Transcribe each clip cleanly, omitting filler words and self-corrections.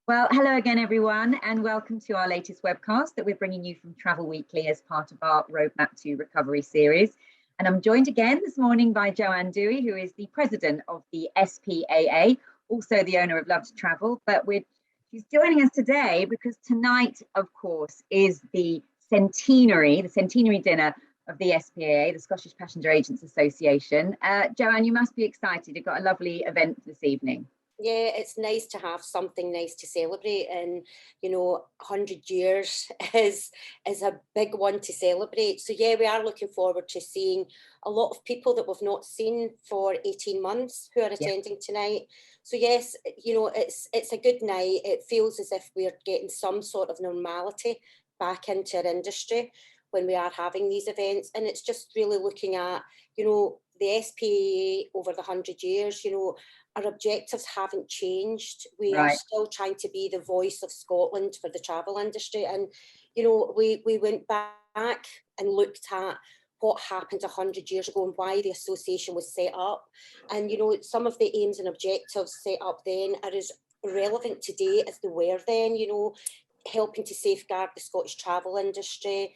Well, hello again, everyone, and welcome to our latest webcast that we're bringing you from Travel Weekly as part of our Roadmap to Recovery series. And I'm joined again this morning by Joanne Dooey, who is the president of the SPAA, also the owner of Love to Travel. But she's joining us today because tonight, of course, is the centenary dinner of the SPAA, the Scottish Passenger Agents Association. Joanne, you must be excited. You've got a lovely event this evening. Yeah, it's nice to have something nice to celebrate, and 100 years is a big one to celebrate. So yeah, we are looking forward to seeing a lot of people that we've not seen for 18 months who are attending tonight. So yes, it's a good night. It feels as if we're getting some sort of normality back into our industry when we are having these events, and it's just really looking at the SPAA over the 100 years. Our objectives haven't changed. We are still trying to be the voice of Scotland for the travel industry. And, we went back and looked at what happened 100 years ago and why the association was set up. And, some of the aims and objectives set up then are as relevant today as they were then, helping to safeguard the Scottish travel industry,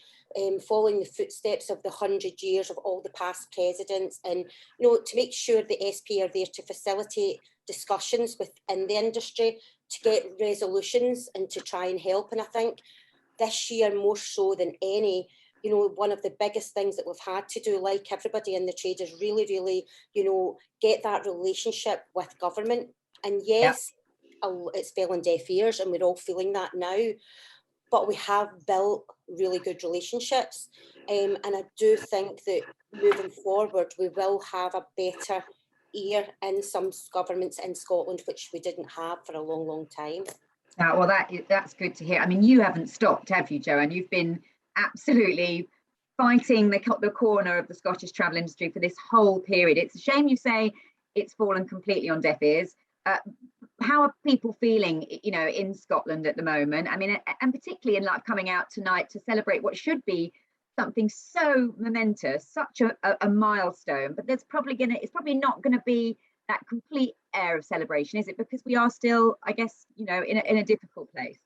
following the footsteps of the 100 years of all the past presidents, and to make sure the SP are there to facilitate discussions within the industry, to get resolutions and to try and help. And I think this year, more so than any, one of the biggest things that we've had to do, like everybody in the trade, is really, get that relationship with government. And yes, it's fell on deaf ears, and we're all feeling that now. But we have built really good relationships. And I do think that moving forward, we will have a better ear in some governments in Scotland, which we didn't have for a long time. Well, that's good to hear. I mean, you haven't stopped, have you, Joanne? You've been absolutely fighting the corner of the Scottish travel industry for this whole period. It's a shame you say it's fallen completely on deaf ears. How are people feeling, in Scotland at the moment? I mean, and particularly in coming out tonight to celebrate what should be something so momentous, such a milestone. But it's probably not going to be that complete air of celebration, is it? Because we are still, I guess, in a difficult place.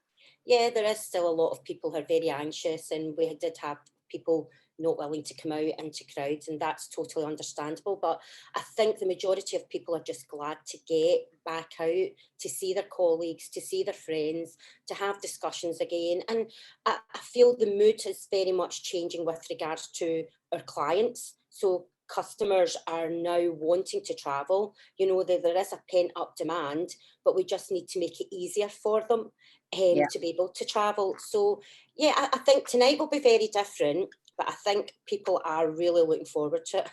Yeah, there is still a lot of people who are very anxious, and we did have people not willing to come out into crowds, and that's totally understandable. But I think the majority of people are just glad to get back out, to see their colleagues, to see their friends, to have discussions again. And I feel the mood is very much changing with regards to our clients. So customers are now wanting to travel. There is a pent-up demand, but we just need to make it easier for them to be able to travel. So yeah, I think tonight will be very different, but I think people are really looking forward to it.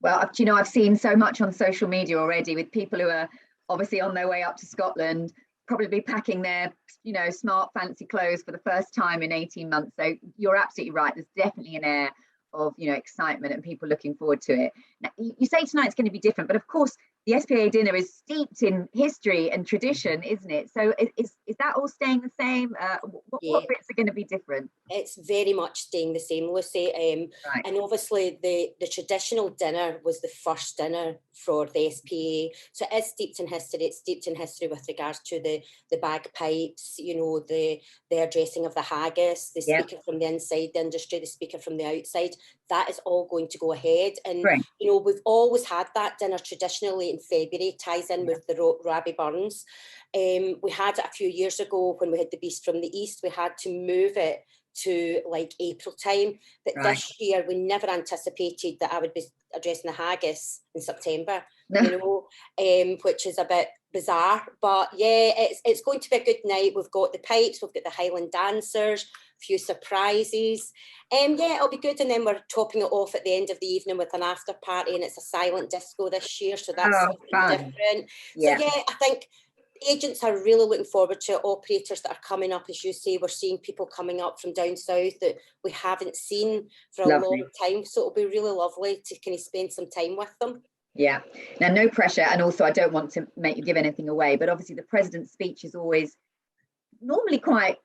Well, I've seen so much on social media already with people who are obviously on their way up to Scotland, probably packing their, smart, fancy clothes for the first time in 18 months. So you're absolutely right. There's definitely an air of, excitement and people looking forward to it. Now, you say tonight's going to be different, but of course, the SPAA dinner is steeped in history and tradition, isn't it? So is that all staying the same? What bits are going to be different? It's very much staying the same, Lucy. And obviously the traditional dinner was the first dinner for the SPAA. So it is steeped in history. It's steeped in history with regards to the bagpipes, the addressing of the haggis, the speaker from the inside the industry, the speaker from the outside. That is all going to go ahead. And, we've always had that dinner traditionally in February, ties in with the Rabbie Burns. We had it a few years ago when we had the Beast from the East. We had to move it to April time. But this year we never anticipated that I would be addressing the haggis in September, which is a bit bizarre. But yeah, it's going to be a good night. We've got the pipes, we've got the Highland dancers, a few surprises. It'll be good. And then we're topping it off at the end of the evening with an after party, and it's a silent disco this year, so that's something different. So yeah, I think agents are really looking forward to it. Operators that are coming up, as you say, we're seeing people coming up from down south that we haven't seen for a long time. So it'll be really lovely to kind of spend some time with them. Yeah. Now, no pressure. And also, I don't want to make you give anything away, but obviously the president's speech is always normally quite,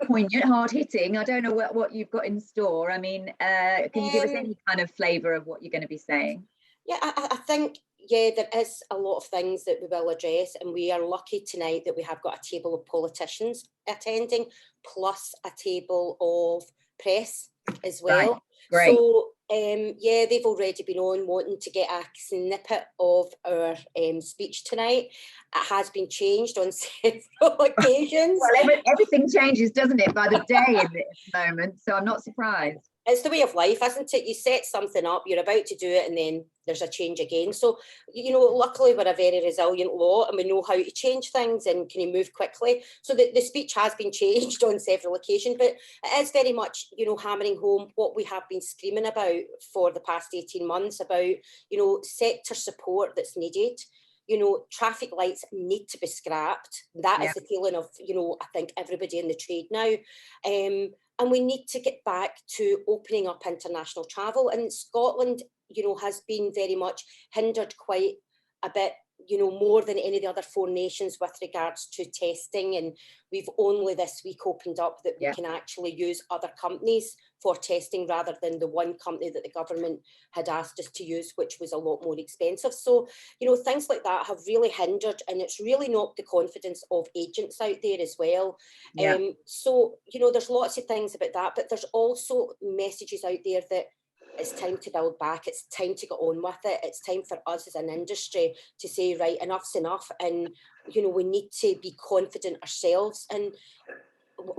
poignant, hard hitting. I don't know what you've got in store. I mean, can you give us any kind of flavour of what you're going to be saying? Yeah, I think, yeah, there is a lot of things that we will address, and we are lucky tonight that we have got a table of politicians attending, plus a table of press as well. Right. Great. So yeah, they've already been on wanting to get a snippet of our speech tonight. It has been changed on several occasions. Well, everything changes, doesn't it, by the day in this moment? So I'm not surprised. It's the way of life, isn't it? You set something up, you're about to do it, and then there's a change again. So, you know, luckily we're a very resilient lot, and we know how to change things and can you move quickly. So the speech has been changed on several occasions, but it is very much, you know, hammering home what we have been screaming about for the past 18 months about, you know, sector support that's needed. You know, traffic lights need to be scrapped. That is the feeling of, you know, I think everybody in the trade now. And we need to get back to opening up international travel. And Scotland, you know, has been very much hindered quite a bit, you know, more than any of the other 4 nations with regards to testing. And we've only this week opened up that we can actually use other companies for testing rather than the one company that the government had asked us to use, which was a lot more expensive. So, you know, things like that have really hindered, and it's really knocked the confidence of agents out there as well. So, you know, there's lots of things about that, but there's also messages out there that it's time to build back. It's time to get on with it. It's time for us as an industry to say, right, enough's enough. And, you know, we need to be confident ourselves. And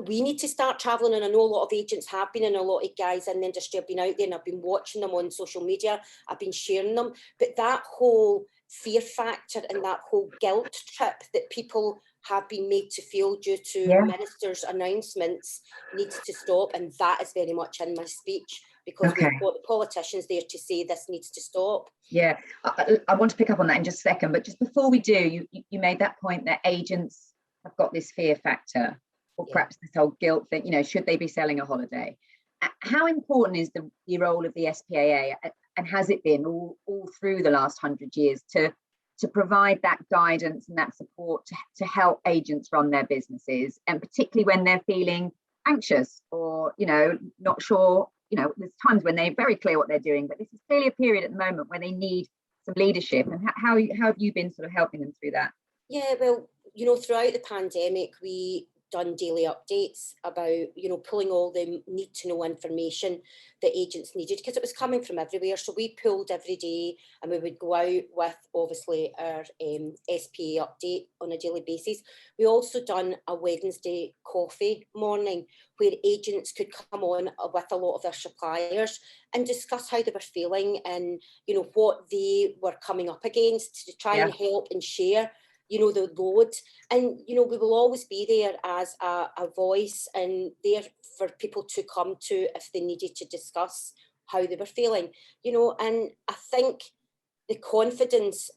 we need to start travelling. And I know a lot of agents have been, and a lot of guys in the industry have been out there, and I've been watching them on social media. I've been sharing them. But that whole fear factor and that whole guilt trip that people have been made to feel due to ministers' announcements needs to stop. And that is very much in my speech, because we've got the politicians there to say this needs to stop. Yeah, I want to pick up on that in just a second, but just before we do, you made that point that agents have got this fear factor, or perhaps this whole guilt thing, you know, should they be selling a holiday? How important is the role of the SPAA, and has it been all through the last 100 years to provide that guidance and that support to help agents run their businesses, and particularly when they're feeling anxious or, you know, not sure? You know, there's times when they're very clear what they're doing, but this is clearly a period at the moment where they need some leadership. And how have you been sort of helping them through that? Yeah, well, you know, throughout the pandemic, we done daily updates about, you know, pulling all the need to know information that agents needed, because it was coming from everywhere. So we pulled every day, and we would go out with obviously our SPA update on a daily basis. We also done a Wednesday coffee morning where agents could come on with a lot of their suppliers and discuss how they were feeling and, you know, what they were coming up against, to try and help and share, you know, the load. And, you know, we will always be there as a voice and there for people to come to if they needed to discuss how they were feeling, you know. And I think the confidence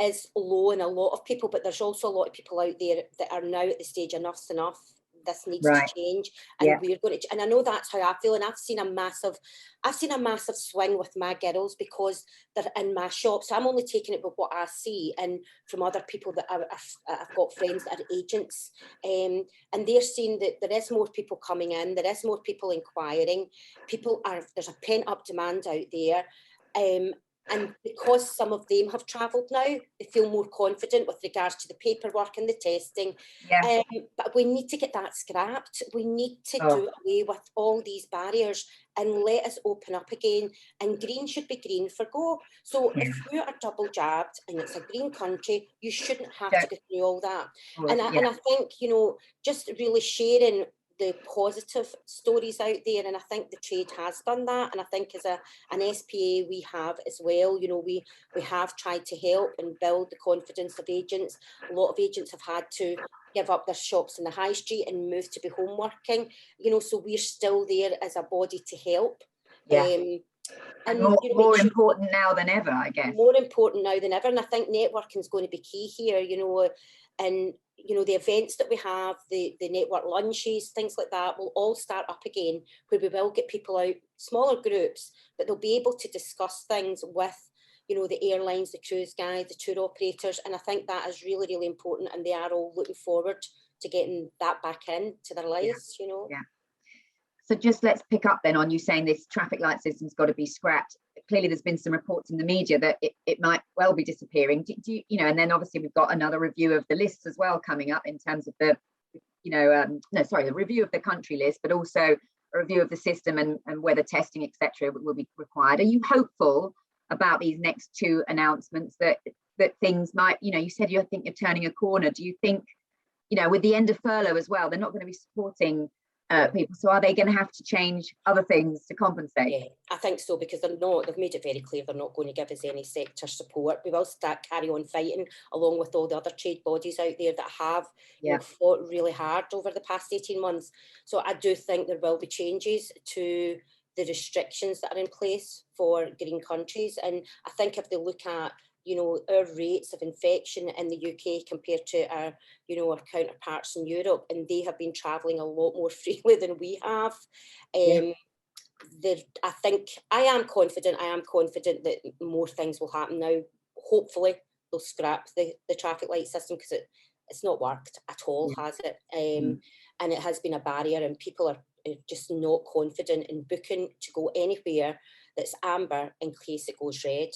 is low in a lot of people, but there's also a lot of people out there that are now at the stage, enough's enough. This needs to change, and we're going to. And I know that's how I feel. And I've seen a massive swing with my girls because they're in my shop. So I'm only taking it with what I see, and from other people that I've got friends that are agents, and they're seeing that there is more people coming in, there is more people inquiring. There's a pent up demand out there. And because some of them have travelled now, they feel more confident with regards to the paperwork and the testing. But we need to get that scrapped. We need to do away with all these barriers and let us open up again. And green should be green for go. So if you are double jabbed and it's a green country, you shouldn't have to go through all that. And I think, you know, just really sharing the positive stories out there, and I think the trade has done that, and I think as an SPA we have as well. You know, we have tried to help and build the confidence of agents. A lot of agents have had to give up their shops in the high street and move to be home working, you know, so we're still there as a body to help. And more important now than ever, I guess. More important now than ever, and I think networking is going to be key here, you know. And you know, the events that we have, the network lunches, things like that will all start up again, where we will get people out, smaller groups, but they'll be able to discuss things with, you know, the airlines, the cruise guides, the tour operators. And I think that is really, really important, and they are all looking forward to getting that back into their lives, you know. So just let's pick up then on you saying this traffic light system's got to be scrapped. clearly there's been some reports in the media that it might well be disappearing. Do you, you know, and then obviously we've got another review of the lists as well coming up in terms of the, you know, the review of the country list, but also a review of the system and whether testing, etc., will be required. Are you hopeful about these next two announcements that things might, you know, you said you think you're turning a corner. Do you think, you know, with the end of furlough as well, they're not going to be supporting people, so are they going to have to change other things to compensate? Yeah, I think so, because they've made it very clear they're not going to give us any sector support. We will carry on fighting along with all the other trade bodies out there that have you know, fought really hard over the past 18 months. So I do think there will be changes to the restrictions that are in place for green countries. And I think if they look at, you know, our rates of infection in the UK compared to our, you know, our counterparts in Europe, and they have been travelling a lot more freely than we have. I think I am confident that more things will happen now. Hopefully they'll scrap the traffic light system, because it's not worked at all, has it? And it has been a barrier, and people are just not confident in booking to go anywhere that's amber in case it goes red.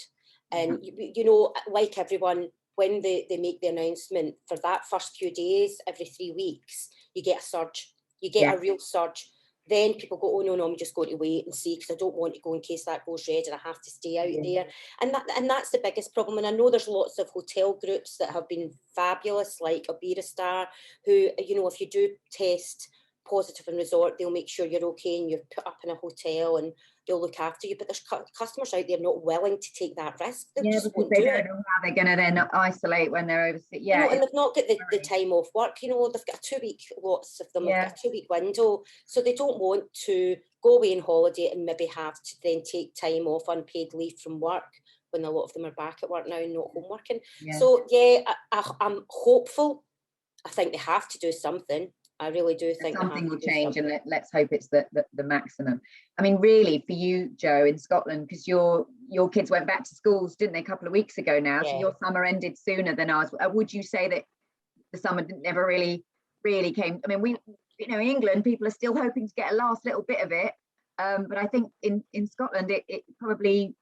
And you know, like everyone, when they make the announcement, for that first few days, every 3 weeks, you get a surge. You get a real surge. Then people go, oh no, I'm just going to wait and see, because I don't want to go in case that goes red and I have to stay out there. And that's the biggest problem. And I know there's lots of hotel groups that have been fabulous, like Iberostar, who, you know, if you do test positive in resort, they'll make sure you're okay and you're put up in a hotel and they'll look after you. But there's customers out there not willing to take that risk. They just won't do it. Don't know how they're going to then isolate when they're overseas. You know, and they've not got the time off work. You know, they've got a 2 week, lots of them have got a 2 week window. So they don't want to go away on holiday and maybe have to then take time off, unpaid leave from work, when a lot of them are back at work now and not home working. So I'm hopeful. I think they have to do something. I really do think something will change, and let's hope it's the maximum. I mean, really, for you, Jo, in Scotland, because your kids went back to schools, didn't they, a couple of weeks ago now? So your summer ended sooner than ours. Would you say that the summer never really came? I mean, we, you know, in England, people are still hoping to get a last little bit of it, but I think in Scotland, it probably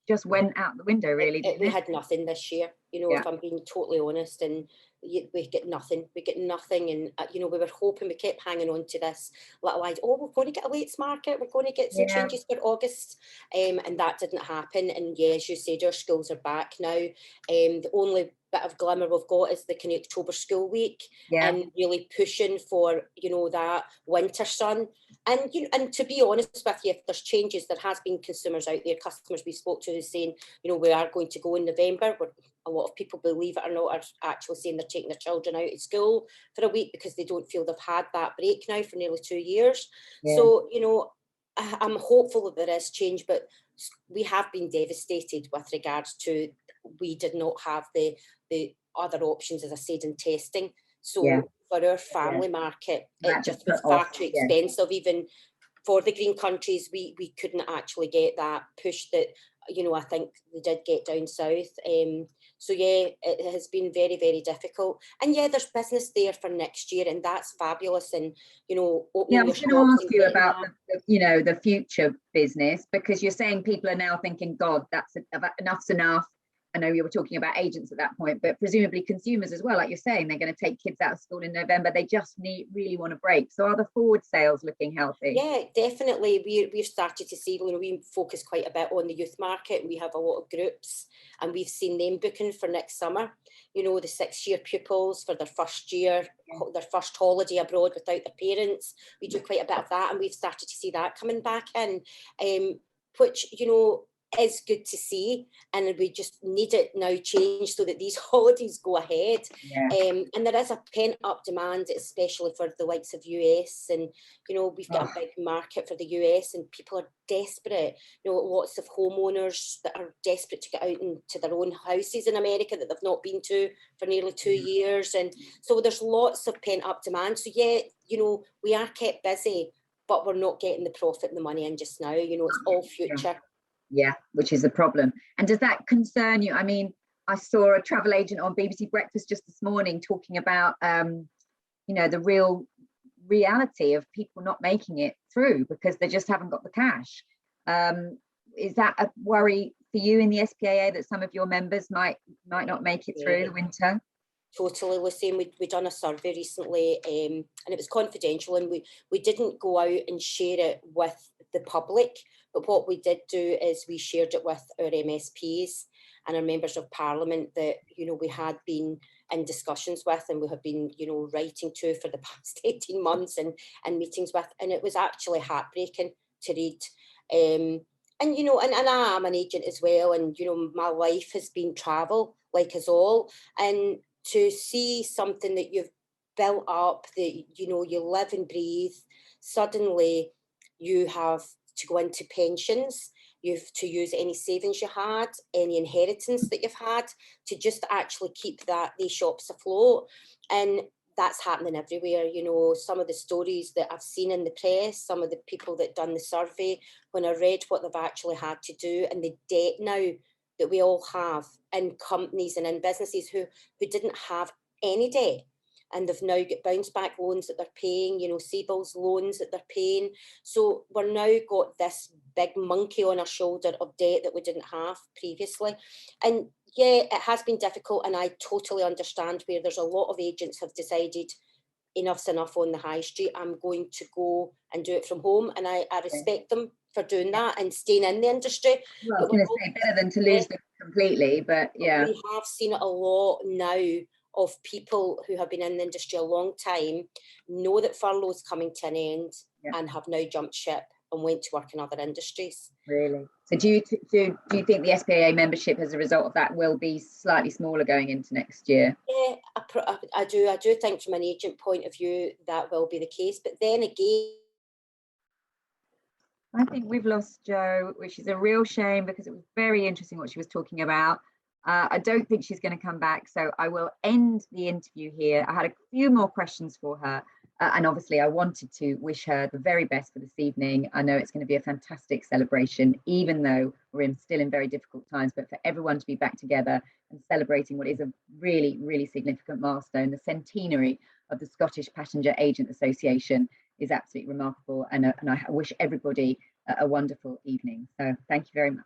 just went out the window, really. We had nothing this year, you know, if I'm being totally honest, and we get nothing. And you know, we were hoping, we kept hanging on to this little idea, oh, we're going to get a weights market, we're going to get some changes for August, and that didn't happen. And as you said, our schools are back now. The only bit of glimmer we've got is the kind of October school week, and really pushing for, you know, that winter sun. And you know, and to be honest with you, if there's changes, there has been consumers out there, customers we spoke to, who's saying, you know, we are going to go in November, where a lot of people, believe it or not, are actually saying they're taking their children out of school for a week because they don't feel they've had that break now for nearly 2 years. So, you know, I'm hopeful that there is change, but we have been devastated with regards to, we did not have the other options, as I said, in testing. So for our family market, it just was far too expensive. Even for the green countries, we couldn't actually get that push that, you know, I think they did get down south. So it has been very, very difficult. And there's business there for next year, and that's fabulous. And, you know, I was going to ask you about the future business, because you're saying people are now thinking, God, enough's enough. I know you were talking about agents at that point, but presumably consumers as well, like you're saying, they're going to take kids out of school in November. They just really want a break. So are the forward sales looking healthy? Yeah, definitely. We've started to see, you know, we focus quite a bit on the youth market. We have a lot of groups, and we've seen them booking for next summer. You know, the 6-year pupils for their first year, their first holiday abroad without their parents. We do quite a bit of that, and we've started to see that coming back in, which, you know, is good to see, and we just need it now changed so that these holidays go ahead. And there is a pent-up demand, especially for the likes of US, and you know, we've got a big market for the US, and people are desperate. You know, lots of homeowners that are desperate to get out into their own houses in America that they've not been to for nearly 2 years, and so there's lots of pent-up demand. So you know, we are kept busy, but we're not getting the profit and the money in just now. You know, it's all future. Which is a problem. And does that concern you? I mean, I saw a travel agent on BBC Breakfast just this morning talking about, you know, the real reality of people not making it through because they just haven't got the cash. is that a worry for you in the SPAA that some of your members might not make it through the winter? Totally, Lucy. We done a survey recently, and it was confidential, and we didn't go out and share it with the public. But what we did do is we shared it with our MSPs and our members of Parliament that, you know, we had been in discussions with, and we have been, you know, writing to for the past 18 months and meetings with, and it was actually heartbreaking to read. And, you know, and I am an agent as well, and, you know, my life has been travel, like us all, and to see something that you've built up, that, you know, you live and breathe, suddenly you have to go into pensions, you've to use any savings you had, any inheritance that you've had, to just actually keep these shops afloat. And that's happening everywhere. You know, some of the stories that I've seen in the press, some of the people that done the survey, when I read what they've actually had to do, and the debt now that we all have in companies and in businesses who didn't have any debt, and they've now got bounce back loans that they're paying, you know, CBILS loans that they're paying. So we're now got this big monkey on our shoulder of debt that we didn't have previously. And yeah, it has been difficult, and I totally understand where there's a lot of agents have decided enough's enough on the high street. I'm going to go and do it from home, and I respect them for doing that and staying in the industry. Well, I was going to say better than to lose them completely, but yeah. We have seen it a lot now of people who have been in the industry a long time, know that furlough is coming to an end, and have now jumped ship and went to work in other industries. Really? So do you think the SPAA membership as a result of that will be slightly smaller going into next year? Yeah, I do think from an agent point of view that will be the case. But then again, I think we've lost Jo, which is a real shame because it was very interesting what she was talking about. I don't think she's going to come back, so I will end the interview here. I had a few more questions for her, and obviously I wanted to wish her the very best for this evening. I know it's going to be a fantastic celebration, even though we're still in very difficult times, but for everyone to be back together and celebrating what is a really, really significant milestone, the centenary of the Scottish Passenger Agent Association, is absolutely remarkable, and I wish everybody a wonderful evening. So thank you very much.